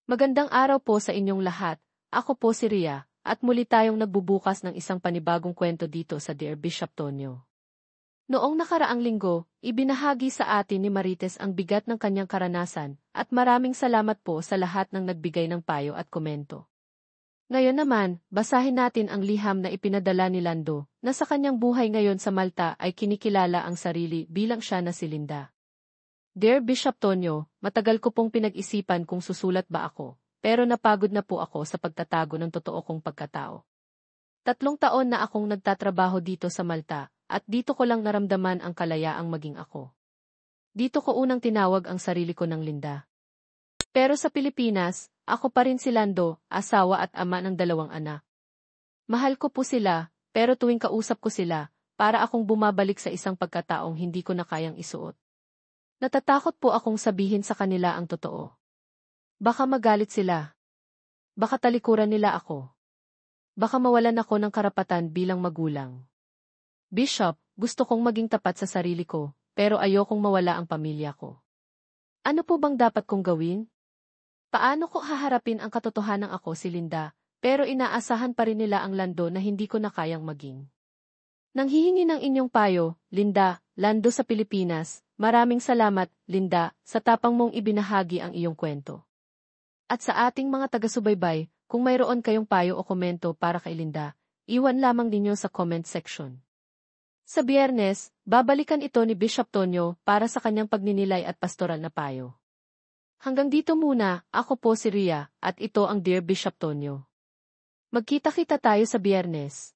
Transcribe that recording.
Magandang araw po sa inyong lahat. Ako po si Ria, at muli tayong nagbubukas ng isang panibagong kwento dito sa Dear Bishop Tonyo. Noong nakaraang linggo, ibinahagi sa atin ni Marites ang bigat ng kanyang karanasan, at maraming salamat po sa lahat ng nagbigay ng payo at komento. Ngayon naman, basahin natin ang liham na ipinadala ni Lando, na sa kanyang buhay ngayon sa Malta ay kinikilala ang sarili bilang siya na si Linda. Dear Bishop Tonyo, matagal ko pong pinag-isipan kung susulat ba ako, pero napagod na po ako sa pagtatago ng totoo kong pagkatao. 3 taon na akong nagtatrabaho dito sa Malta, at dito ko lang naramdaman ang kalayaang maging ako. Dito ko unang tinawag ang sarili ko ng Linda. Pero sa Pilipinas, ako pa rin si Lando, asawa at ama ng 2 anak. Mahal ko po sila, pero tuwing kausap ko sila, para akong bumabalik sa isang pagkataong hindi ko na kayang isuot. Natatakot po akong sabihin sa kanila ang totoo. Baka magalit sila. Baka talikuran nila ako. Baka mawalan ako ng karapatan bilang magulang. Bishop, gusto kong maging tapat sa sarili ko, pero ayokong mawala ang pamilya ko. Ano po bang dapat kong gawin? Paano ko haharapin ang katotohanang ako si Linda, pero inaasahan pa rin nila ang Lando na hindi ko na kayang maging? Nanghihingi ng inyong payo, Linda, Lando sa Pilipinas. Maraming salamat, Linda, sa tapang mong ibinahagi ang iyong kwento. At sa ating mga taga-subaybay, kung mayroon kayong payo o komento para kay Linda, iwan lamang ninyo sa comment section. Sa Biyernes, babalikan ito ni Bishop Tonyo para sa kanyang pagninilay at pastoral na payo. Hanggang dito muna, ako po si Ria, at ito ang Dear Bishop Tonyo. Magkita-kita tayo sa Biyernes.